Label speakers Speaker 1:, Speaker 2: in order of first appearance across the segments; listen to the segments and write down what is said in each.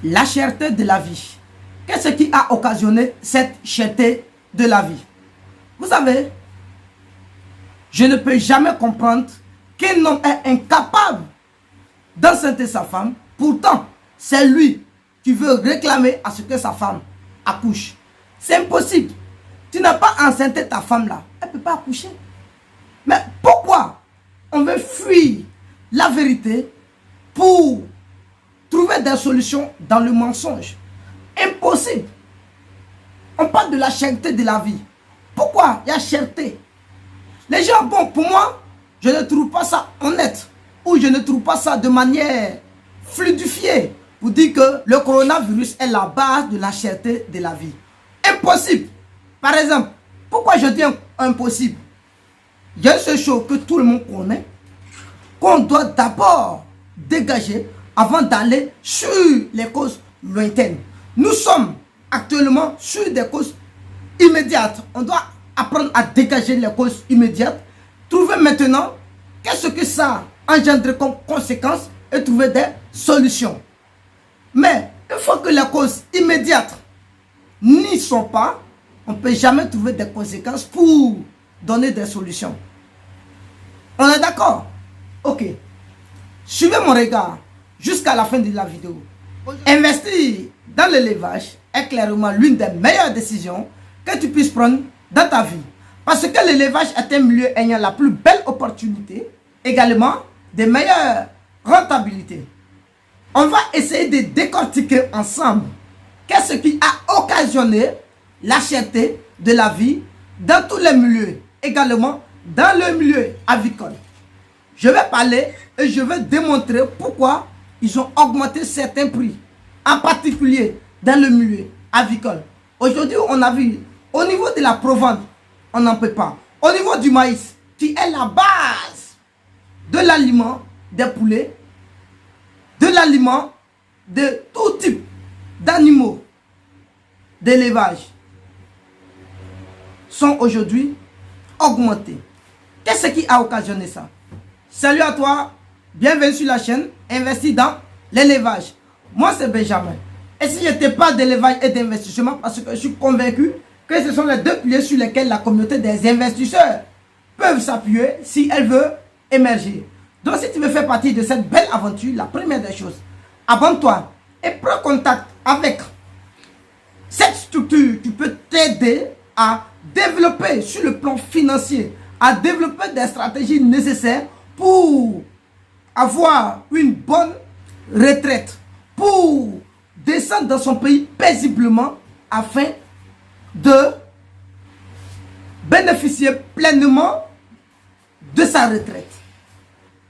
Speaker 1: la cherté de la vie. Qu'est-ce qui a occasionné cette cherté de la vie? Vous savez, je ne peux jamais comprendre qu'un homme est incapable d'enceinte sa femme. Pourtant, c'est lui qui veut réclamer à ce que sa femme accouche. C'est impossible. Tu n'as pas enceinté ta femme là. Elle ne peut pas accoucher. Mais pourquoi on veut fuir la vérité pour trouver des solutions dans le mensonge? Impossible. On parle de la cherté de la vie. Pourquoi il y a cherté? Les gens, bon, pour moi, je ne trouve pas ça honnête. Ou je ne trouve pas ça de manière fluidifiée. Pour dire que le coronavirus est la base de la cherté de la vie. Impossible. Par exemple, pourquoi je dis impossible? Il y a ce chose que tout le monde connaît, qu'on doit d'abord dégager avant d'aller sur les causes lointaines. Nous sommes actuellement sur des causes immédiates. On doit apprendre à dégager les causes immédiates, trouver maintenant qu'est-ce que ça engendre comme conséquence et trouver des solutions. Mais une fois que les causes immédiates n'y sont pas, on ne peut jamais trouver des conséquences pour donner des solutions. On est d'accord? Ok. Suivez mon regard jusqu'à la fin de la vidéo. Investir dans l'élevage est clairement l'une des meilleures décisions que tu puisses prendre dans ta vie. Parce que l'élevage est un milieu ayant la plus belle opportunité, également des meilleures rentabilités. On va essayer de décortiquer ensemble qu'est-ce qui a occasionné la cherté de la vie dans tous les milieux, également dans le milieu avicole. Je vais parler et je vais démontrer pourquoi ils ont augmenté certains prix, en particulier dans le milieu avicole. Aujourd'hui, on a vu, au niveau de la provence, on n'en peut pas. Au niveau du maïs, qui est la base de l'aliment des poulets, de l'aliment de tout type d'animaux d'élevage, sont aujourd'hui augmentés. Qu'est-ce qui a occasionné ça? Salut à toi, bienvenue sur la chaîne Investis dans l'élevage. Moi c'est Benjamin. Et si je te parle d'élevage et d'investissement, parce que je suis convaincu que ce sont les deux piliers sur lesquels la communauté des investisseurs peuvent s'appuyer si elle veut émerger. Donc si tu veux faire partie de cette belle aventure, la première des choses, abonne-toi et prends contact avec cette structure qui peut t'aider à développer sur le plan financier, à développer des stratégies nécessaires pour avoir une bonne retraite, pour descendre dans son pays paisiblement afin de bénéficier pleinement de sa retraite.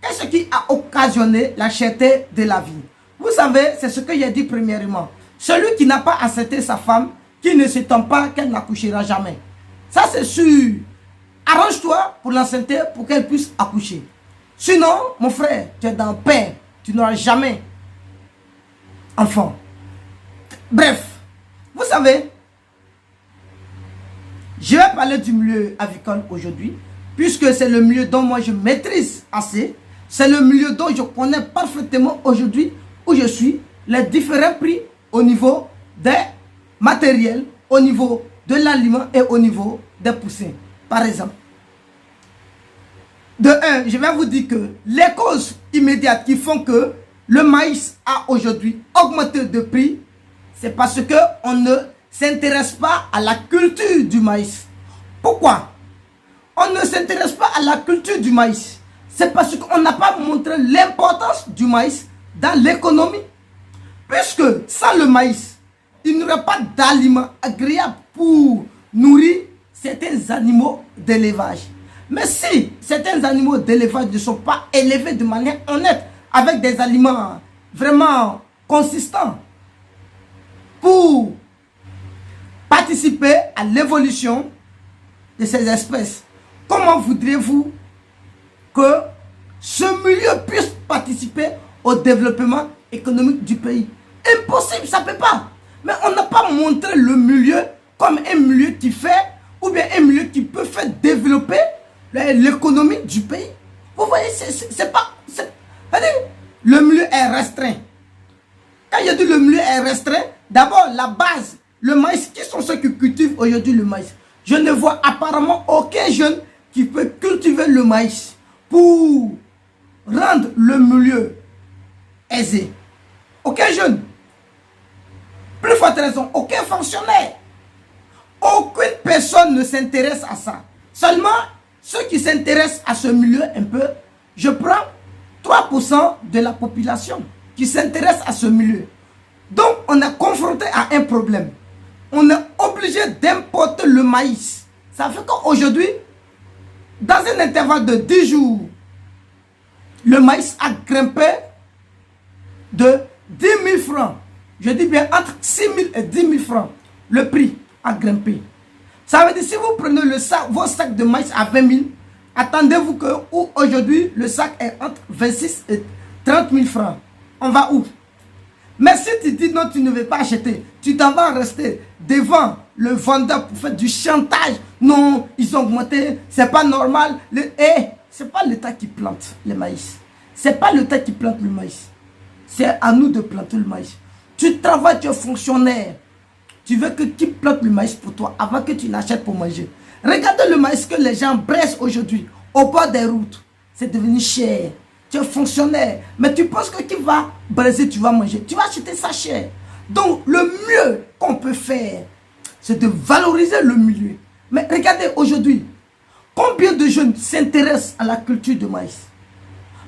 Speaker 1: Qu'est-ce qui a occasionné la cherté de la vie? Vous savez, c'est ce que j'ai dit premièrement. Celui qui n'a pas accepté sa femme, qui ne s'étend pas qu'elle n'accouchera jamais. Ça c'est sûr. Arrange-toi pour l'enceinte pour qu'elle puisse accoucher. Sinon, mon frère, tu es dans paix. Tu n'auras jamais enfant. Bref, vous savez, je vais parler du milieu avicole aujourd'hui, puisque c'est le milieu dont moi je maîtrise assez. C'est le milieu dont je connais parfaitement aujourd'hui où je suis, les différents prix au niveau des matériels, au niveau de l'aliment et au niveau des poussins. Par exemple, de un, je vais vous dire que les causes immédiates qui font que le maïs a aujourd'hui augmenté de prix, c'est parce qu'on ne s'intéresse pas à la culture du maïs. Pourquoi? On ne s'intéresse pas à la culture du maïs. C'est parce qu'on n'a pas montré l'importance du maïs dans l'économie. Puisque sans le maïs, il n'y aurait pas d'aliments agréables pour nourrir certains animaux d'élevage. Mais si certains animaux d'élevage ne sont pas élevés de manière honnête, avec des aliments vraiment consistants, pour participer à l'évolution de ces espèces, comment voudriez-vous que ce milieu puisse participer au développement économique du pays? Impossible, ça ne peut pas. Mais on n'a pas montré le milieu comme un milieu qui fait, ou bien un milieu qui peut faire développer l'économie du pays. Vous voyez, c'est pas... Le milieu est restreint. Quand je dis le milieu est restreint, d'abord la base, le maïs, qui sont ceux qui cultivent aujourd'hui le maïs? Je ne vois apparemment aucun jeune qui peut cultiver le maïs pour rendre le milieu aisé. Aucun jeune. Plus forte raison, aucun fonctionnaire. Aucune personne ne s'intéresse à ça. Seulement, ceux qui s'intéressent à ce milieu un peu, je prends 3% de la population qui s'intéresse à ce milieu. Donc, on est confronté à un problème. On est obligé d'importer le maïs. Ça fait qu'aujourd'hui, dans un intervalle de 10 jours, le maïs a grimpé de 10 000 francs. Je dis bien entre 6 000 et 10 000 francs. Le prix a grimpé. Ça veut dire si vous prenez le sac, vos sacs de maïs à 20 000, attendez-vous que aujourd'hui le sac est entre 26 et 30 000 francs. On va où? Mais si tu dis non, tu ne veux pas acheter, tu t'en vas rester devant le vendeur pour faire du chantage. Non, ils ont augmenté, c'est pas normal. C'est pas l'État qui plante le maïs. C'est pas l'État qui plante le maïs. C'est à nous de planter le maïs. Tu travailles, tu es fonctionnaire. Tu veux que qui plante le maïs pour toi avant que tu l'achètes pour manger. Regardez le maïs que les gens pressent aujourd'hui au bord des routes. C'est devenu cher. Tu es fonctionnaire. Mais tu penses que tu vas braiser, tu vas manger. Tu vas acheter ça cher. Donc le mieux qu'on peut faire, c'est de valoriser le milieu. Mais regardez aujourd'hui, combien de jeunes s'intéressent à la culture de maïs?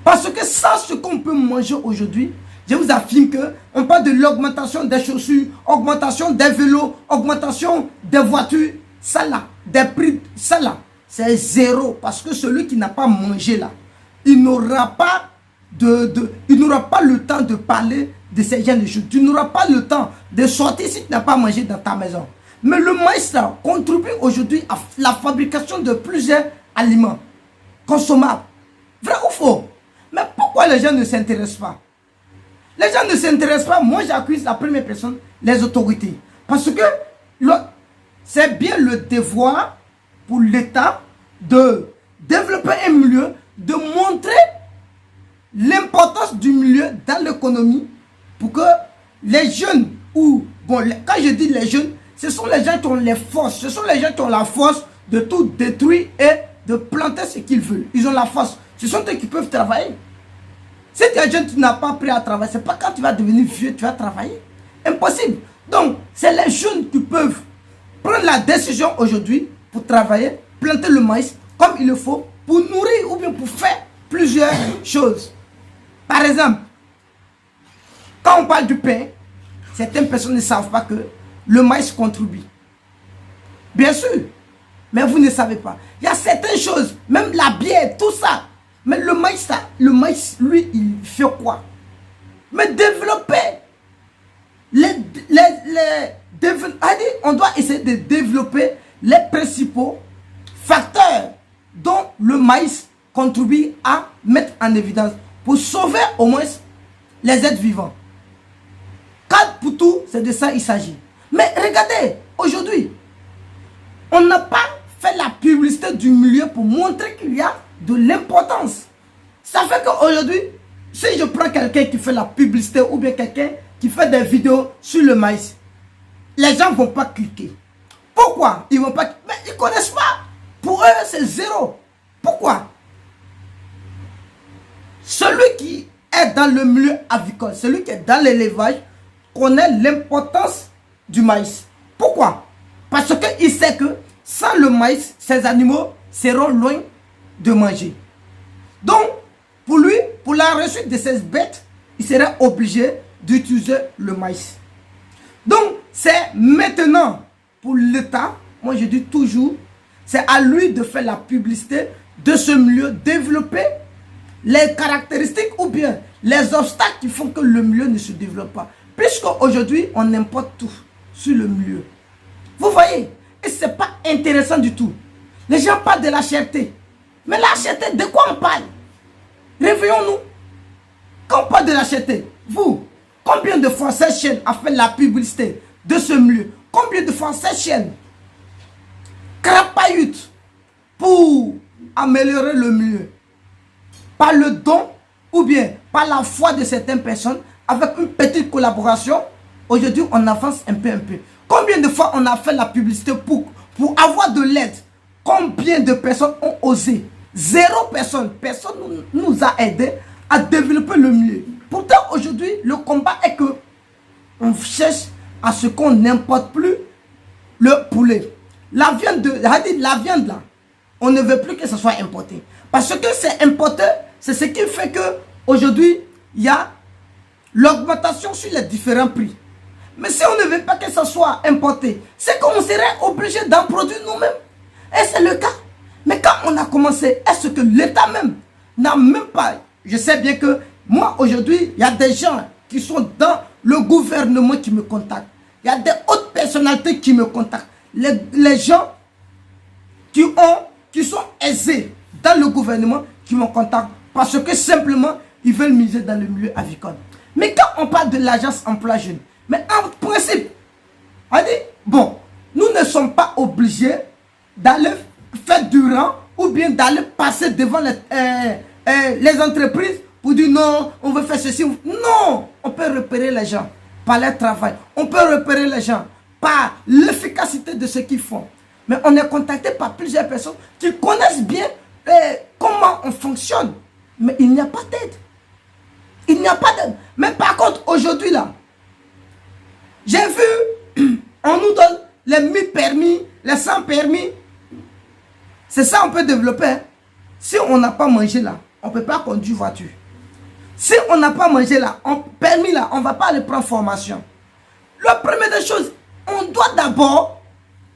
Speaker 1: Parce que sans ce qu'on peut manger aujourd'hui, je vous affirme que on parle de l'augmentation des chaussures, augmentation des vélos, augmentation des voitures. Ça là, des prix, ça là, c'est zéro. Parce que celui qui n'a pas mangé là, il n'aura pas le temps de parler de ces genres de choses. Tu n'auras pas le temps de sortir si tu n'as pas mangé dans ta maison. Mais le maïs là contribue aujourd'hui à la fabrication de plusieurs aliments consommables. Vrai ou faux? Mais pourquoi les gens ne s'intéressent pas? Les gens ne s'intéressent pas. Moi, j'accuse la première personne, les autorités. Parce que c'est bien le devoir pour l'État de développer un milieu, de montrer l'importance du milieu dans l'économie pour que les jeunes, quand je dis les jeunes, ce sont les gens qui ont les forces, ce sont les gens qui ont la force de tout détruire et de planter ce qu'ils veulent. Ils ont la force. Ce sont eux qui peuvent travailler. Si tu es jeune, tu n'as pas appris à travailler, c'est pas quand tu vas devenir vieux, tu vas travailler. Impossible. Donc, c'est les jeunes qui peuvent prendre la décision aujourd'hui pour travailler, planter le maïs comme il le faut, pour nourrir ou bien pour faire plusieurs choses. Par exemple, quand on parle du pain, certaines personnes ne savent pas que le maïs contribue. Bien sûr, mais vous ne savez pas. Il y a certaines choses, même la bière, tout ça. Mais le maïs, lui, il fait quoi? Mais développer. On doit essayer de développer les principaux facteurs dont le maïs contribue à mettre en évidence pour sauver au moins les êtres vivants. Car pour tout, c'est de ça il s'agit. Mais regardez, aujourd'hui, on n'a pas fait la publicité du milieu pour montrer qu'il y a de l'importance. Ça fait qu'aujourd'hui, si je prends quelqu'un qui fait la publicité ou bien quelqu'un qui fait des vidéos sur le maïs, les gens ne vont pas cliquer. Pourquoi? Ils vont pas. Mais ils ne connaissent pas. Pour eux, c'est zéro. Pourquoi? Celui qui est dans le milieu avicole, celui qui est dans l'élevage, connaît l'importance du maïs. Pourquoi? Parce qu'il sait que sans le maïs, ces animaux seront loin de manger. Donc, pour lui, pour la réussite de ces bêtes, il serait obligé d'utiliser le maïs. Donc, c'est maintenant pour l'État, moi je dis toujours, c'est à lui de faire la publicité de ce milieu, développer les caractéristiques ou bien les obstacles qui font que le milieu ne se développe pas. Puisqu'aujourd'hui, on importe tout sur le milieu. Vous voyez? Et ce n'est pas intéressant du tout. Les gens parlent de la cherté. Mais la cherté, de quoi on parle? Réveillons-nous. Quand on parle de la cherté, vous, combien de fois cette chaîne a fait la publicité de ce milieu? Combien de fois cette chaîne crapaillute pour améliorer le milieu? Par le don ou bien par la foi de certaines personnes, avec une petite collaboration, aujourd'hui, on avance un peu. Combien de fois on a fait la publicité pour avoir de l'aide? Combien de personnes ont osé? 0 personne. Personne nous a aidé à développer le milieu. Pourtant, aujourd'hui, le combat est que on cherche à ce qu'on n'importe plus le poulet. La viande là, on ne veut plus que ce soit importé. Parce que c'est importé, c'est ce qui fait que aujourd'hui, il y a l'augmentation sur les différents prix. Mais si on ne veut pas que ce soit importé, c'est qu'on serait obligé d'en produire nous-mêmes. Et c'est le cas. Mais quand on a commencé, est-ce que l'État même n'a même pas... Je sais bien que moi, aujourd'hui, il y a des gens qui sont dans le gouvernement qui me contactent. Il y a des hautes personnalités qui me contactent. Les gens qui sont aisés dans le gouvernement qui me contactent parce que simplement, ils veulent miser dans le milieu avicole. Mais quand on parle de l'agence emploi jeune, mais en principe, on dit, bon, nous ne sommes pas obligés d'aller faire du rang ou bien d'aller passer devant les entreprises pour dire non, on veut faire ceci. Non, on peut repérer les gens par leur travail. On peut repérer les gens par l'efficacité de ce qu'ils font. Mais on est contacté par plusieurs personnes qui connaissent bien comment on fonctionne. Mais il n'y a pas d'aide. Il n'y a pas d'aide. Mais par contre, aujourd'hui là, j'ai vu, on nous donne les 1000 permis, les 100 permis. C'est ça on peut développer. Hein. Si on n'a pas mangé là, on ne peut pas conduire voiture. Si on n'a pas mangé là, permis là, on ne va pas aller prendre formation. La première des choses, on doit d'abord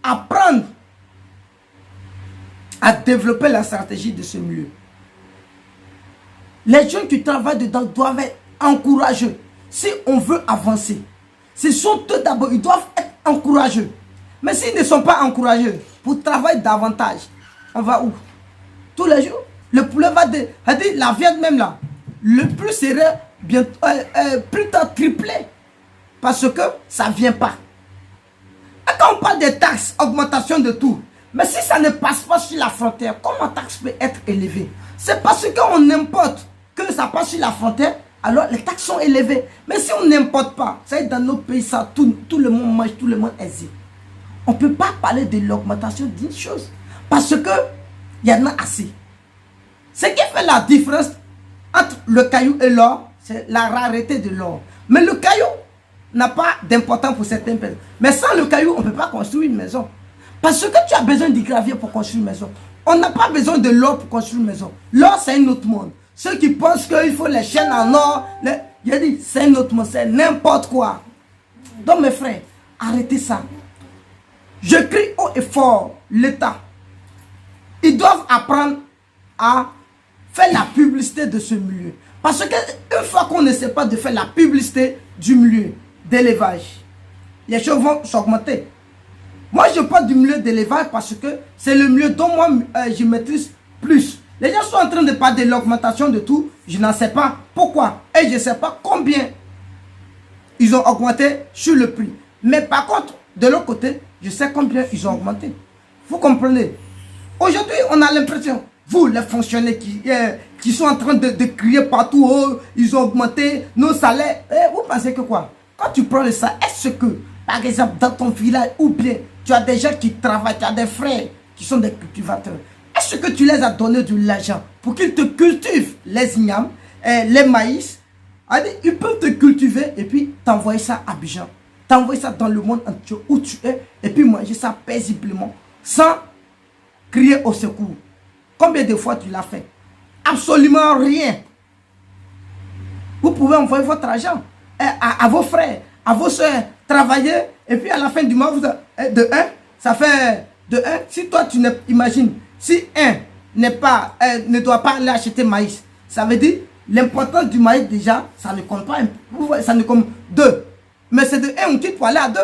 Speaker 1: apprendre à développer la stratégie de ce milieu. Les gens qui travaillent dedans doivent être encouragés. Si on veut avancer, ce sont eux d'abord, ils doivent être encouragés. Mais s'ils ne sont pas encouragés pour travailler davantage, on va où? Tous les jours, le poulet va dire la viande même là, le plus serait bientôt, plus tard triplé. Parce que ça ne vient pas. Et quand on parle des taxes, augmentation de tout, mais si ça ne passe pas sur la frontière, comment la taxe peut être élevée? C'est parce qu'on importe que ça passe sur la frontière, alors les taxes sont élevées. Mais si on n'importe pas, c'est dans nos pays, ça, tout le monde mange, tout le monde hésite. On ne peut pas parler de l'augmentation d'une chose. Parce que il y en a assez. Ce qui fait la différence entre le caillou et l'or, c'est la rareté de l'or. Mais le caillou n'a pas d'importance pour certaines personnes. Mais sans le caillou, on ne peut pas construire une maison. Parce que tu as besoin du gravier pour construire une maison. On n'a pas besoin de l'or pour construire une maison. L'or, c'est un autre monde. Ceux qui pensent qu'il faut les chaînes en or, il a dit, c'est un autre monde, c'est n'importe quoi. Donc mes frères, arrêtez ça. Je crie haut et fort, l'État. Ils doivent apprendre à faire la publicité de ce milieu. Parce qu'une fois qu'on ne sait pas de faire la publicité du milieu d'élevage, les choses vont s'augmenter. Moi, je parle du milieu d'élevage parce que c'est le milieu dont moi, je maîtrise plus. Les gens sont en train de parler de l'augmentation de tout. Je n'en sais pas pourquoi. Et je ne sais pas combien ils ont augmenté sur le prix. Mais par contre, de l'autre côté, je sais combien ils ont augmenté. Vous comprenez? Aujourd'hui, on a l'impression, vous, les fonctionnaires qui sont en train de crier partout, oh, ils ont augmenté nos salaires. Vous pensez que quoi? Quand tu prends le salaire, est-ce que, par exemple, dans ton village, ou bien, tu as des gens qui travaillent, tu as des frères qui sont des cultivateurs. Est-ce que tu les as donné de l'argent pour qu'ils te cultivent les ignames, les maïs? Ils peuvent te cultiver et puis t'envoyer ça à Abidjan. T'envoyer ça dans le monde entier où tu es et puis manger ça paisiblement sans crier au secours. Combien de fois tu l'as fait? Absolument rien. Vous pouvez envoyer votre argent à vos frères, à vos soeurs, travailler et puis à la fin du mois, de 1, ça fait de 1. Si toi tu imagines, si 1 ne doit pas aller acheter maïs, ça veut dire l'importance du maïs déjà, ça ne compte pas, ça ne compte 2. Mais c'est de 1 on quitte pour aller à 2.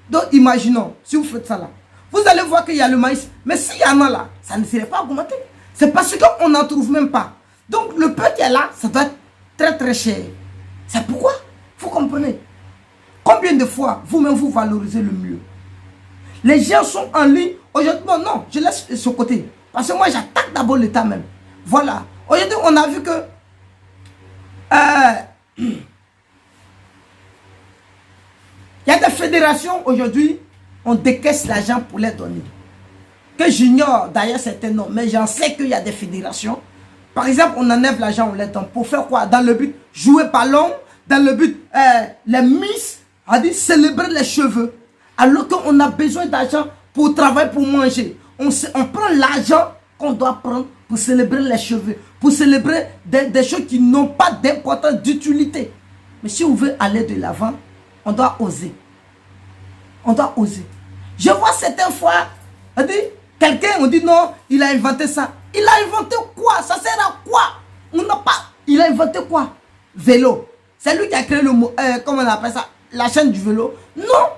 Speaker 1: Donc imaginons, si vous faites ça là, vous allez voir qu'il y a le maïs, mais s'il y en a là, ça ne serait pas augmenté. C'est parce qu'on n'en trouve même pas. Donc le peu qui est là, ça doit être très très cher. C'est pourquoi, vous comprenez? Combien de fois vous-même vous valorisez le mieux? Les gens sont en ligne. Aujourd'hui, non, je laisse ce côté. Parce que moi, j'attaque d'abord l'État même. Voilà. Aujourd'hui, on a vu que Il y a des fédérations aujourd'hui, on décaisse l'argent pour les donner. Que j'ignore d'ailleurs certains noms, mais j'en sais qu'il y a des fédérations. Par exemple, on enlève l'argent, on les donne. Pour faire quoi? Dans le but, jouer ballon, dans le but, les miss, a dit célébrer les cheveux. Alors qu'on a besoin d'argent pour travailler, pour manger. On prend l'argent qu'on doit prendre pour célébrer les cheveux, pour célébrer des choses qui n'ont pas d'importance, d'utilité. Mais si on veut aller de l'avant, on doit oser. On doit oser. Je vois certaines fois, on dit, quelqu'un, on dit non, il a inventé ça. Il a inventé quoi? Ça sert à quoi? On n'a pas. Il a inventé quoi? Vélo. C'est lui qui a créé le mot, comment on appelle ça? La chaîne du vélo. Non.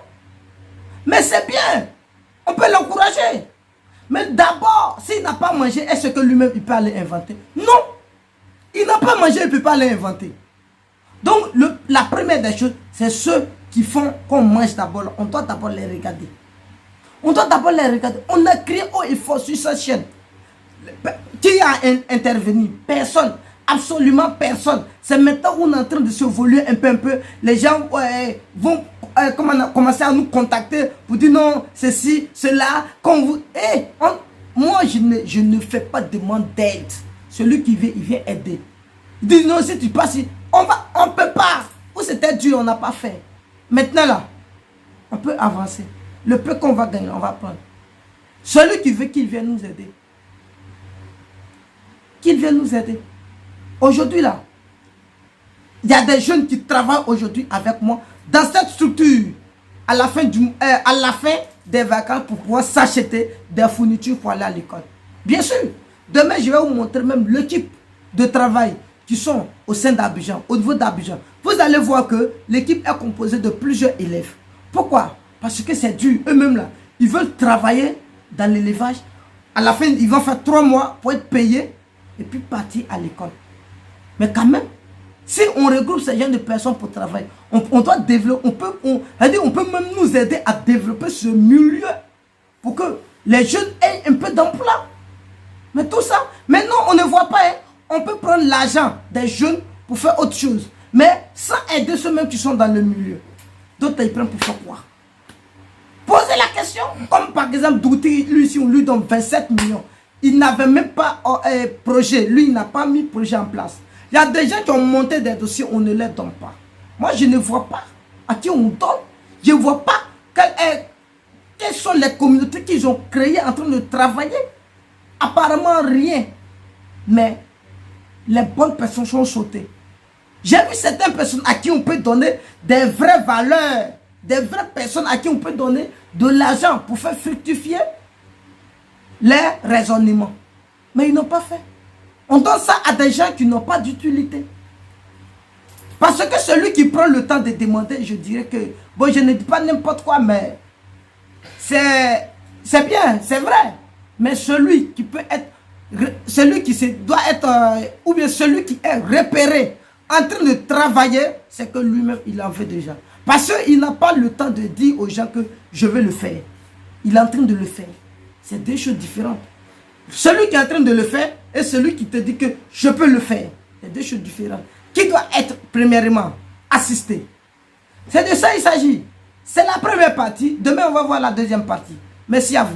Speaker 1: Mais c'est bien. On peut l'encourager. Mais d'abord, s'il n'a pas mangé, est-ce que lui-même il peut aller inventer? Non. Il n'a pas mangé, il ne peut pas l'inventer. Donc, la première des choses, c'est ceux qui font qu'on mange d'abord. On doit d'abord les regarder. On doit d'abord les regarder. On a crié haut et fort sur cette chaîne. Qui a intervenu? Personne. Absolument personne. C'est maintenant qu'on est en train de se voler un peu. Les gens vont commencer à nous contacter pour dire non, ceci, cela. Moi, je ne fais pas de demande d'aide. Celui qui vient, il vient aider. Il dit non, si tu passes, on ne peut pas. Ou c'était dur, on n'a pas fait. Maintenant là, on peut avancer. Le peu qu'on va gagner, on va prendre. Celui qui veut qu'il vienne nous aider. Qu'il vienne nous aider. Aujourd'hui là, il y a des jeunes qui travaillent aujourd'hui avec moi dans cette structure à la fin des vacances pour pouvoir s'acheter des fournitures pour aller à l'école. Bien sûr, demain je vais vous montrer même l'équipe de travail qui sont au sein d'Abidjan, au niveau d'Abidjan. Vous allez voir que l'équipe est composée de plusieurs élèves. Pourquoi? Parce que c'est dur. Eux-mêmes là, ils veulent travailler dans l'élevage. À la fin, ils vont faire 3 mois pour être payés et puis partir à l'école. Mais quand même, si on regroupe ces gens de personnes pour travailler, on doit développer, on peut même nous aider à développer ce milieu pour que les jeunes aient un peu d'emploi. Mais tout ça, maintenant on ne voit pas, hein. On peut prendre l'argent des jeunes pour faire autre chose, mais sans aider ceux-mêmes qui sont dans le milieu. D'autres ils prennent pour faire quoi? Posez la question, comme par exemple Douti, lui si on lui donne 27 millions, il n'avait même pas projet, lui il n'a pas mis projet en place. Il y a des gens qui ont monté des dossiers, on ne les donne pas. Moi, je ne vois pas à qui on donne. Je ne vois pas quelles sont les communautés qu'ils ont créées en train de travailler. Apparemment, rien. Mais les bonnes personnes sont sautées. J'ai vu certaines personnes à qui on peut donner des vraies valeurs. Des vraies personnes à qui on peut donner de l'argent pour faire fructifier les raisonnements. Mais ils n'ont pas fait. On donne ça à des gens qui n'ont pas d'utilité. Parce que celui qui prend le temps de demander, je dirais que, bon, je ne dis pas n'importe quoi, mais c'est bien, c'est vrai. Mais celui qui peut être, celui qui doit être, ou bien celui qui est repéré en train de travailler, c'est que lui-même, il en fait déjà. Parce qu'il n'a pas le temps de dire aux gens que je vais le faire. Il est en train de le faire. C'est deux choses différentes. Celui qui est en train de le faire et celui qui te dit que je peux le faire. C'est deux choses différentes. Qui doit être premièrement assisté. C'est de ça qu'il s'agit. C'est la première partie. Demain, on va voir la deuxième partie. Merci à vous.